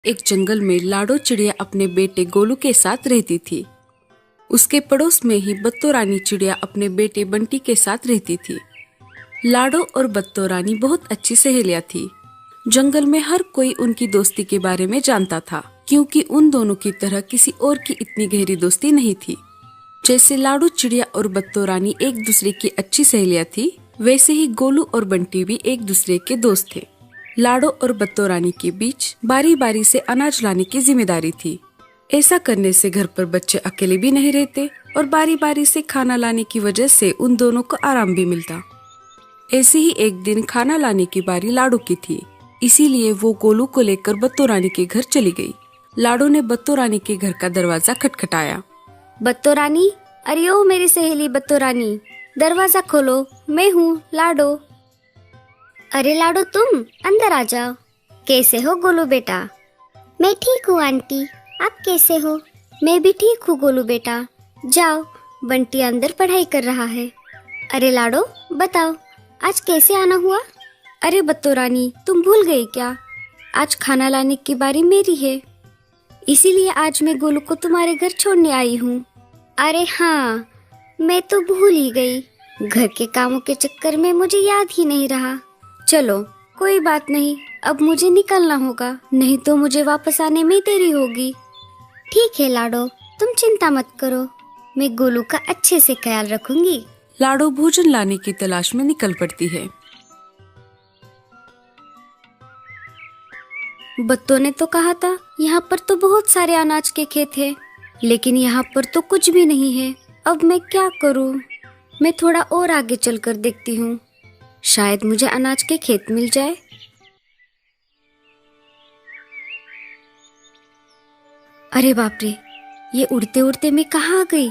एक जंगल में लाडो चिड़िया अपने बेटे गोलू के साथ रहती थी। उसके पड़ोस में ही बत्तो रानी चिड़िया अपने बेटे बंटी के साथ रहती थी। लाडो और बत्तो रानी बहुत अच्छी सहेलियां थी। जंगल में हर कोई उनकी दोस्ती के बारे में जानता था, क्योंकि उन दोनों की तरह किसी और की इतनी गहरी दोस्ती नहीं थी। जैसे लाडो चिड़िया और बत्तो रानी एक दूसरे की अच्छी सहेलियां थी, वैसे ही गोलू और बंटी भी एक दूसरे के दोस्त थे। लाडो और बत्तो रानी के बीच बारी बारी से अनाज लाने की जिम्मेदारी थी। ऐसा करने से घर पर बच्चे अकेले भी नहीं रहते और बारी बारी से खाना लाने की वजह से उन दोनों को आराम भी मिलता। ऐसे ही एक दिन खाना लाने की बारी लाडो की थी, इसीलिए वो गोलू को लेकर बत्तो रानी के घर चली गई। लाडो ने बत्तो रानी के घर का दरवाजा खटखटाया। बत्तो रानी, अरे ओ मेरी सहेली बत्तो रानी, दरवाजा खोलो, मैं हूँ लाडो। अरे लाडो, तुम अंदर आ जाओ। कैसे हो गोलू बेटा? मैं ठीक हूँ आंटी, आप कैसे हो? मैं भी ठीक हूँ गोलू बेटा। जाओ, बंटी अंदर पढ़ाई कर रहा है। अरे लाडो, बताओ आज कैसे आना हुआ? अरे बत्तो रानी, तुम भूल गई क्या? आज खाना लाने की बारी मेरी है, इसीलिए आज मैं गोलू को तुम्हारे घर छोड़ने आई हूँ। अरे हाँ, मैं तो भूल ही गई। घर के कामों के चक्कर में मुझे याद ही नहीं रहा। चलो कोई बात नहीं, अब मुझे निकलना होगा, नहीं तो मुझे वापस आने में देरी होगी। ठीक है लाडो, तुम चिंता मत करो, मैं गोलू का अच्छे से ख्याल रखूंगी। लाडो भोजन लाने की तलाश में निकल पड़ती है। बत्तो ने तो कहा था यहाँ पर तो बहुत सारे अनाज के खेत हैं, लेकिन यहाँ पर तो कुछ भी नहीं है। अब मैं क्या करूँ? मैं थोड़ा और आगे चलकर देखती हूँ, शायद मुझे अनाज के खेत मिल जाए। अरे बाप रे, ये उड़ते उड़ते मैं कहाँ आ गई?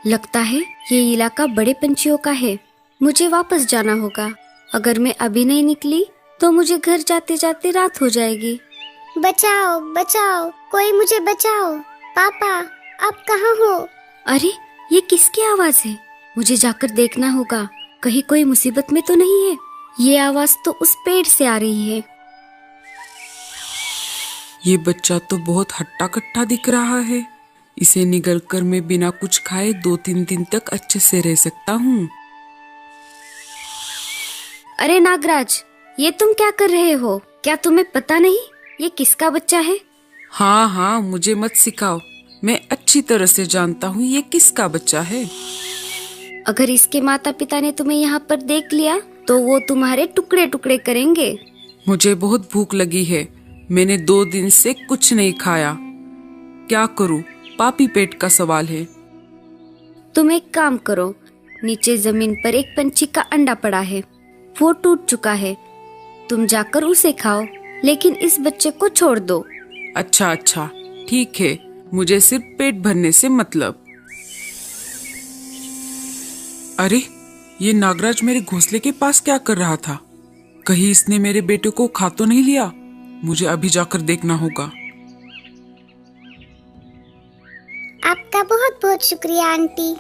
लगता है ये इलाका बड़े पंछियों का है। मुझे वापस जाना होगा। अगर मैं अभी नहीं निकली तो मुझे घर जाते जाते रात हो जाएगी। बचाओ बचाओ, कोई मुझे बचाओ। पापा, आप कहाँ हो? अरे ये किसकी आवाज है? मुझे जाकर देखना होगा, कहीं कोई मुसीबत में तो नहीं है। ये आवाज तो उस पेड़ से आ रही है। ये बच्चा तो बहुत हट्टा कट्टा दिख रहा है। इसे निगल कर मैं बिना कुछ खाए 2-3 दिन तक अच्छे से रह सकता हूँ। अरे नागराज, ये तुम क्या कर रहे हो? क्या तुम्हें पता नहीं ये किसका बच्चा है? हाँ हाँ, मुझे मत सिखाओ, मैं अच्छी तरह से जानता हूँ ये किसका बच्चा है। अगर इसके माता पिता ने तुम्हें यहाँ पर देख लिया तो वो तुम्हारे टुकड़े टुकड़े करेंगे। मुझे बहुत भूख लगी है, मैंने 2 दिन से कुछ नहीं खाया। क्या करूँ, पापी पेट का सवाल है। तुम एक काम करो, नीचे जमीन पर एक पंछी का अंडा पड़ा है, वो टूट चुका है, तुम जाकर उसे खाओ, लेकिन इस बच्चे को छोड़ दो। अच्छा अच्छा, ठीक है, मुझे सिर्फ पेट भरने से मतलब। अरे ये नागराज मेरे घोंसले के पास क्या कर रहा था? कहीं इसने मेरे बेटे को खा तो नहीं लिया? मुझे अभी जाकर देखना होगा। आपका बहुत बहुत शुक्रिया आंटी।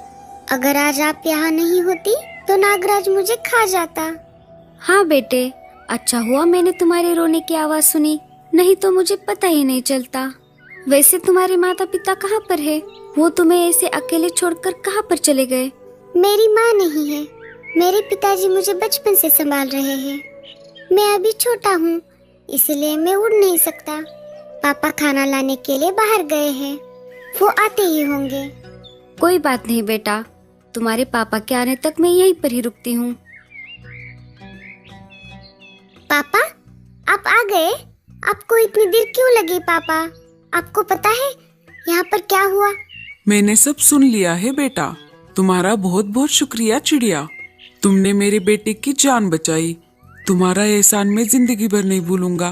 अगर आज आप यहाँ नहीं होती तो नागराज मुझे खा जाता। हाँ बेटे, अच्छा हुआ मैंने तुम्हारे रोने की आवाज सुनी, नहीं तो मुझे पता ही नहीं चलता। वैसे तुम्हारे माता पिता कहाँ पर है? वो तुम्हें ऐसे अकेले छोड़कर कहाँ पर चले गए? मेरी माँ नहीं है, मेरे पिताजी मुझे बचपन से संभाल रहे हैं। मैं अभी छोटा हूँ, इसलिए मैं उड़ नहीं सकता। पापा खाना लाने के लिए बाहर गए हैं, वो आते ही होंगे। कोई बात नहीं बेटा, तुम्हारे पापा के आने तक मैं यहीं पर ही रुकती हूँ। पापा, आप आ गए? आपको इतनी देर क्यों लगी पापा? आपको पता है यहाँ पर क्या हुआ? मैंने सब सुन लिया है बेटा। तुम्हारा बहुत बहुत शुक्रिया चिड़िया, तुमने मेरे बेटे की जान बचाई। तुम्हारा एहसान मैं जिंदगी भर नहीं भूलूंगा।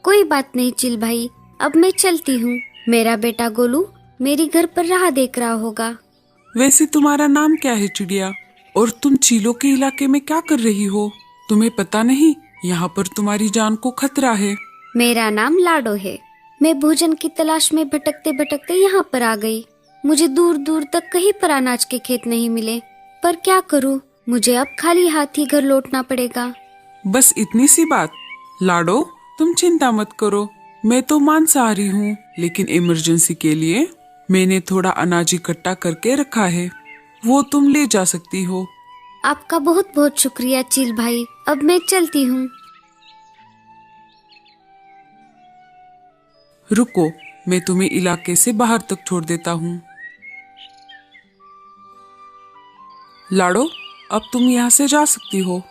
कोई बात नहीं चिल भाई, अब मैं चलती हूँ। मेरा बेटा गोलू मेरी घर पर राह देख रहा होगा। वैसे तुम्हारा नाम क्या है चिड़िया? और तुम चीलों के इलाके में क्या कर रही हो? तुम्हें पता नहीं यहाँ पर तुम्हारी जान को खतरा है। मेरा नाम लाडो है। मैं भोजन की तलाश में भटकते भटकते यहाँ पर आ गई। मुझे दूर दूर तक कहीं पर अनाज के खेत नहीं मिले, पर क्या करूँ, मुझे अब खाली हाथ ही घर लौटना पड़ेगा। बस इतनी सी बात? लाडो, तुम चिंता मत करो, मैं तो मांसाहारी हूँ, लेकिन इमरजेंसी के लिए मैंने थोड़ा अनाज इकट्ठा करके रखा है, वो तुम ले जा सकती हो। आपका बहुत बहुत शुक्रिया चील भाई, अब मैं चलती हूँ। रुको, मैं तुम्हें इलाके से बाहर तक छोड़ देता हूँ। लाडो, अब तुम यहाँ से जा सकती हो।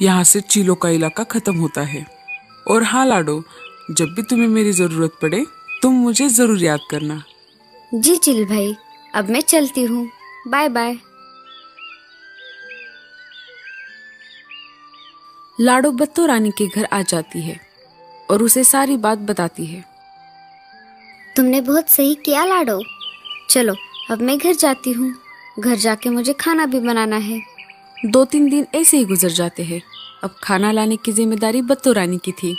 यहाँ से चीलों का इलाका खत्म होता है। और हाँ लाडो, जब भी तुम्हें मेरी जरूरत पड़े तुम मुझे जरूर याद करना। जी चील भाई, अब मैं चलती हूँ। Bye bye. लाडो बत्तो रानी के घर आ जाती है और उसे सारी बात बताती है। तुमने बहुत सही किया लाडो। चलो अब मैं घर जाती हूँ। घर जाके मुझे खाना भी बनाना है। 2-3 दिन ऐसे ही गुजर जाते हैं। अब खाना लाने की जिम्मेदारी बत्तो रानी की थी।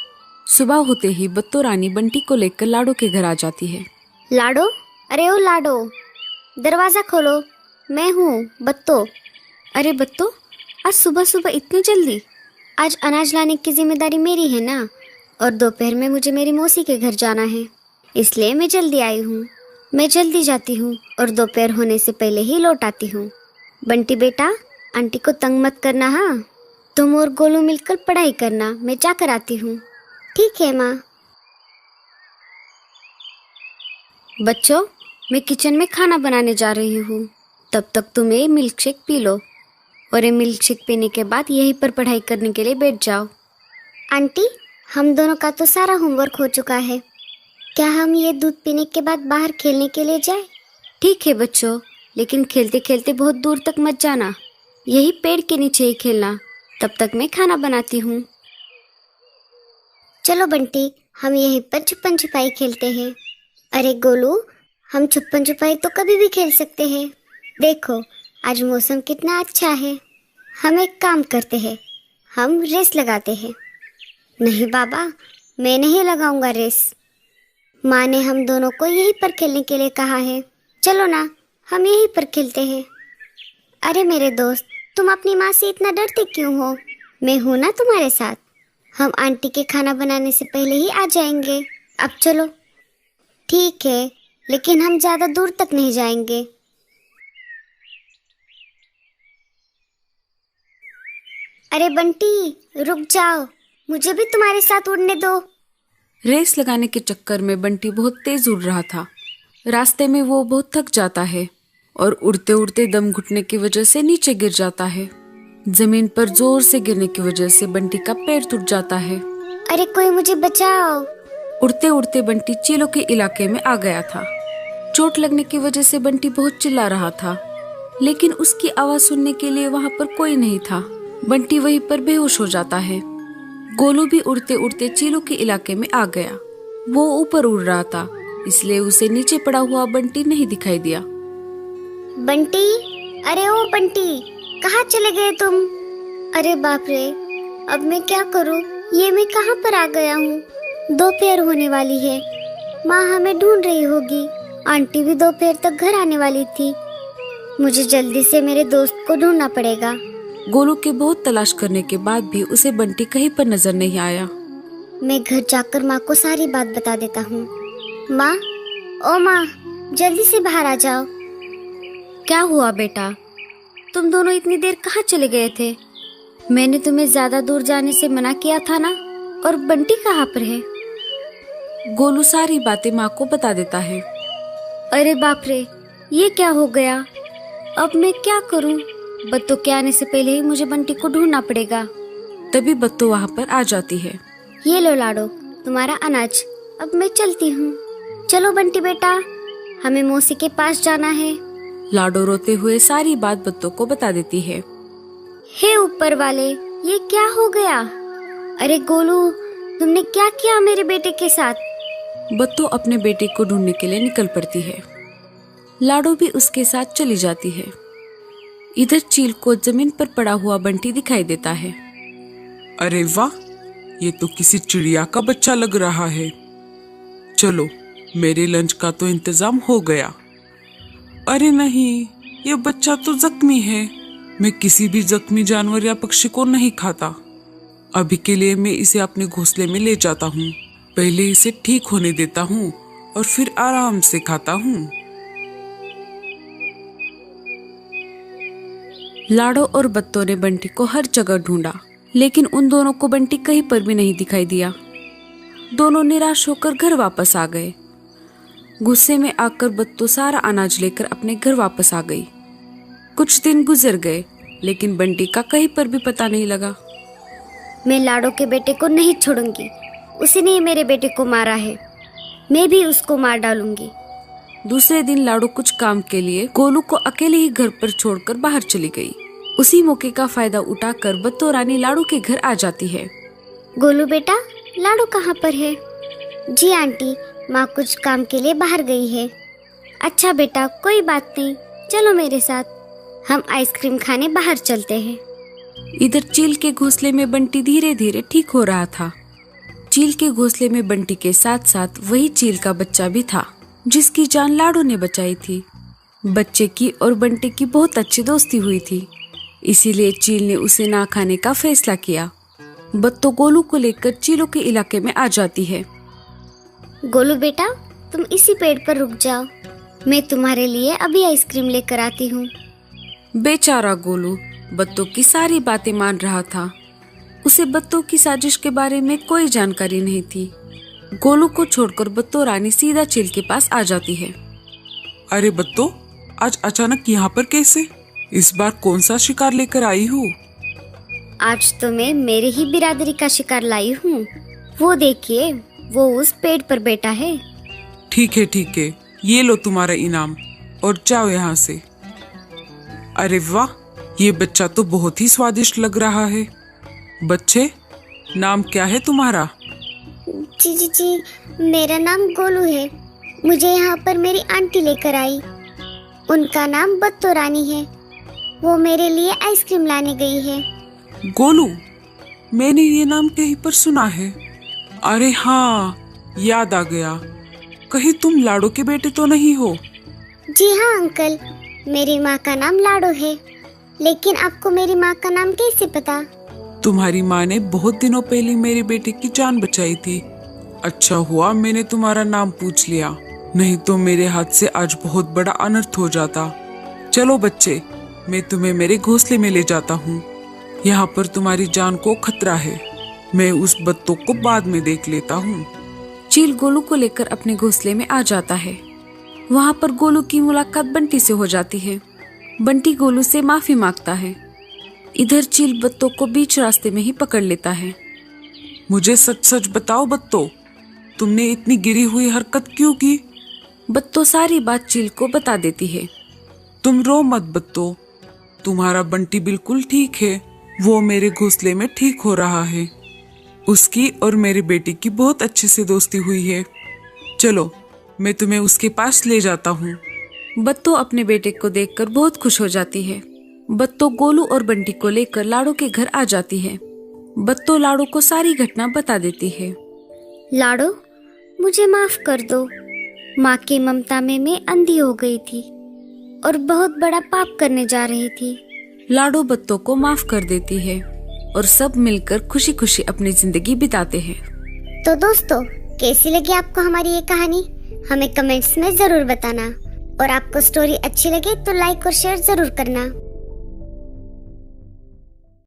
सुबह होते ही बत्तो रानी बंटी को लेकर लाडो के घर आ जाती है। लाडो, अरे ओ लाडो, दरवाजा खोलो, मैं हूँ बत्तो। अरे बत्तो, आज सुबह सुबह इतनी जल्दी? आज अनाज लाने की जिम्मेदारी मेरी है ना, और दोपहर में मुझे मेरी मौसी के घर जाना है, इसलिए मैं जल्दी आई हूँ। मैं जल्दी जाती हूँ और दोपहर होने से पहले ही लौट आती हूँ। बंटी बेटा, आंटी को तंग मत करना। हाँ, तुम और गोलू मिलकर पढ़ाई करना, मैं जाकर आती हूँ। ठीक है माँ। बच्चों, मैं किचन में खाना बनाने जा रही हूँ, तब तक तुम ये मिल्क शेक पी लो, और ये मिल्क शेक पीने के बाद यहीं पर पढ़ाई करने के लिए बैठ जाओ। आंटी, हम दोनों का तो सारा होमवर्क हो चुका है, क्या हम ये दूध पीने के बाद बाहर खेलने के लिए जाएं? ठीक है बच्चों, लेकिन खेलते खेलते बहुत दूर तक मत जाना, यही पेड़ के नीचे ही खेलना। तब तक मैं खाना बनाती हूँ। चलो बंटी, हम यहीं पर छुपन छुपाई खेलते हैं। अरे गोलू, हम छुपन छुपाई तो कभी भी खेल सकते हैं। देखो, आज मौसम कितना अच्छा है। हम एक काम करते हैं, हम रेस लगाते हैं। नहीं बाबा, मैं नहीं लगाऊंगा रेस। माँ ने हम दोनों को यहीं पर खेलने के लिए कहा है। चलो ना, हम यहीं पर खेलते हैं। अरे मेरे दोस्त, तुम अपनी माँ से इतना डरते क्यों हो? मैं हूँ ना तुम्हारे साथ। हम आंटी के खाना बनाने से पहले ही आ जाएंगे। अब चलो। ठीक है, लेकिन हम ज़्यादा दूर तक नहीं जाएंगे। अरे बंटी, रुक जाओ, मुझे भी तुम्हारे साथ उड़ने दो। रेस लगाने के चक्कर में बंटी बहुत तेज उड़ रहा था। रास्ते में वो बहुत थक जाता है और उड़ते उड़ते दम घुटने की वजह से नीचे गिर जाता है। जमीन पर जोर से गिरने की वजह से बंटी का पैर टूट जाता है। अरे कोई मुझे बचाओ। उड़ते उड़ते बंटी चीलों के इलाके में आ गया था। चोट लगने की वजह से बंटी बहुत चिल्ला रहा था, लेकिन उसकी आवाज सुनने के लिए वहाँ पर कोई नहीं था। बंटी वहीं पर बेहोश हो जाता है। गोलू भी उड़ते उड़ते चीलों के इलाके में आ गया। वो ऊपर उड़ रहा था, इसलिए उसे नीचे पड़ा हुआ बंटी नहीं दिखाई दिया। बंटी, अरे ओ बंटी, कहाँ चले गए तुम? अरे बाप रे, अब मैं क्या करूँ? ये मैं कहाँ पर आ गया हूँ? दोपहर होने वाली है, माँ हमें ढूंढ रही होगी। आंटी भी दोपहर तक घर आने वाली थी। मुझे जल्दी से मेरे दोस्त को ढूंढना पड़ेगा। गोलू के बहुत तलाश करने के बाद भी उसे बंटी कहीं पर नजर नहीं आया। मैं घर जाकर माँ को सारी बात बता देता हूँ। माँ, ओ माँ, जल्दी से बाहर आ जाओ। क्या हुआ बेटा? तुम दोनों इतनी देर कहाँ चले गए थे? मैंने तुम्हें ज्यादा दूर जाने से मना किया था ना। और बंटी कहाँ पर है? गोलू सारी बातें माँ को बता देता है। अरे बाप रे, ये क्या हो गया? अब मैं क्या करूँ? बत्तो के आने से पहले ही मुझे बंटी को ढूंढना पड़ेगा। तभी बत्तो वहाँ पर आ जाती है। ये लो लाडो, तुम्हारा अनाज। अब मैं चलती हूँ। चलो बंटी बेटा, हमें मौसी के पास जाना है। लाडो रोते हुए सारी बात बत्तो को बता देती है। हे ऊपर वाले, ये क्या हो गया? अरे गोलू, तुमने क्या किया मेरे बेटे के साथ? बत्तो अपने बेटे को ढूंढने के लिए निकल पड़ती है। लाडो भी उसके साथ चली जाती है। इधर चील को जमीन पर पड़ा हुआ बंटी दिखाई देता है। अरे वाह, ये तो किसी चिड़िया का बच्चा लग रहा है। चलो, मेरे लंच का तो इंतजाम हो गया। अरे नहीं, ये बच्चा तो जख्मी है। मैं किसी भी जख्मी जानवर या पक्षी को नहीं खाता। अभी के लिए मैं इसे अपने घोंसले में ले जाता हूँ। पहले इसे ठीक होने देता हूँ और फिर आराम से खाता हूँ। लाडो और बत्तो ने बंटी को हर जगह ढूंढा, लेकिन उन दोनों को बंटी कहीं पर भी नहीं दिखाई दिया। दोनों निराश होकर घर वापस आ गए। गुस्से में आकर बत्तो सारा अनाज लेकर अपने घर वापस आ गई। कुछ दिन गुजर गए, लेकिन बंटी का कहीं पर भी पता नहीं लगा। मैं लाडो के बेटे को नहीं छोड़ूंगी। उसी ने मेरे बेटे को मारा है, मैं भी उसको मार डालूंगी। दूसरे दिन लाडो कुछ काम के लिए गोलू को अकेले ही घर पर छोड़कर बाहर चली गई। उसी मौके का फायदा उठाकर बत्तो रानी लाडो के घर आ जाती है। गोलू बेटा, लाडो कहाँ पर है? जी आंटी, माँ कुछ काम के लिए बाहर गई है। अच्छा बेटा, कोई बात नहीं, चलो मेरे साथ, हम आइसक्रीम खाने बाहर चलते हैं। इधर चील के घोंसले में बंटी धीरे धीरे ठीक हो रहा था। चील के घोंसले में बंटी के साथ साथ वही चील का बच्चा भी था, जिसकी जान लाडो ने बचाई थी। बच्चे की और बंटी की बहुत अच्छी दोस्ती हुई थी, इसीलिए चील ने उसे ना खाने का फैसला किया। बत्तो गोलू को लेकर चीलों के इलाके में आ जाती है। गोलू बेटा, तुम इसी पेड़ पर रुक जाओ, मैं तुम्हारे लिए अभी आइसक्रीम लेकर आती हूँ। बेचारा गोलू बत्तो की सारी बातें मान रहा था। उसे बत्तो की साजिश के बारे में कोई जानकारी नहीं थी। गोलू को छोड़कर बत्तो रानी सीधा चील के पास आ जाती है। अरे बत्तो, आज अचानक यहाँ पर कैसे? इस बार कौन सा शिकार लेकर आई हूँ? आज तो मैं मेरे ही बिरादरी का शिकार लाई हूँ। वो देखिए, वो उस पेड़ पर बैठा है। ठीक है, ये लो तुम्हारा इनाम और जाओ यहाँ से। अरे वाह, ये बच्चा तो बहुत ही स्वादिष्ट लग रहा है। बच्चे, नाम क्या है तुम्हारा? जी, मेरा नाम गोलू है। मुझे यहाँ पर मेरी आंटी लेकर आई। उनका नाम बत्तो रानी है। वो मेरे लिए आइसक्रीम लाने गई है। गोलू, मैंने ये नाम कहीं पर सुना है। अरे हाँ, याद आ गया। कहीं तुम लाडो के बेटे तो नहीं हो? जी हाँ अंकल, मेरी माँ का नाम लाडो है। लेकिन आपको मेरी माँ का नाम कैसे पता? तुम्हारी माँ ने बहुत दिनों पहले मेरे बेटे की जान बचाई थी। अच्छा हुआ मैंने तुम्हारा नाम पूछ लिया, नहीं तो मेरे हाथ से आज बहुत बड़ा अनर्थ हो जाता। चलो बच्चे, मैं तुम्हें मेरे घोंसले में ले जाता हूँ। यहाँ पर तुम्हारी जान को खतरा है। मैं उस बत्तों को बाद में देख लेता हूँ। चील गोलू को लेकर अपने घोंसले में आ जाता है। वहाँ पर गोलू की मुलाकात बंटी से हो जाती है। बंटी गोलू से माफी मांगता है। इधर चील बत्तों को बीच रास्ते में ही पकड़ लेता है। मुझे सच सच बताओ बत्तो, तुमने इतनी गिरी हुई हरकत क्यों की? बत्तो सारी बात चील को बता देती है। तुम रो मत बत्तो, तुम्हारा बंटी बिल्कुल ठीक है। वो मेरे घोंसले में ठीक हो रहा है। उसकी और मेरे बेटे की बहुत अच्छे से दोस्ती हुई है। चलो, मैं तुम्हें उसके पास ले जाता हूँ। बत्तो अपने बेटे को देखकर बहुत खुश हो जाती है। बत्तो गोलू और बंटी को लेकर लाडो के घर आ जाती है। बत्तो लाडो को सारी घटना बता देती है। लाडो, मुझे माफ कर दो। माँ की ममता में मैं अंधी हो गई थी और बहुत बड़ा पाप करने जा रही थी। लाडो बत्तो को माफ कर देती है और सब मिलकर खुशी खुशी अपनी जिंदगी बिताते हैं। तो दोस्तों, कैसी लगी आपको हमारी ये कहानी? हमें कमेंट्स में जरूर बताना। और आपको स्टोरी अच्छी लगे तो लाइक और शेयर जरूर करना।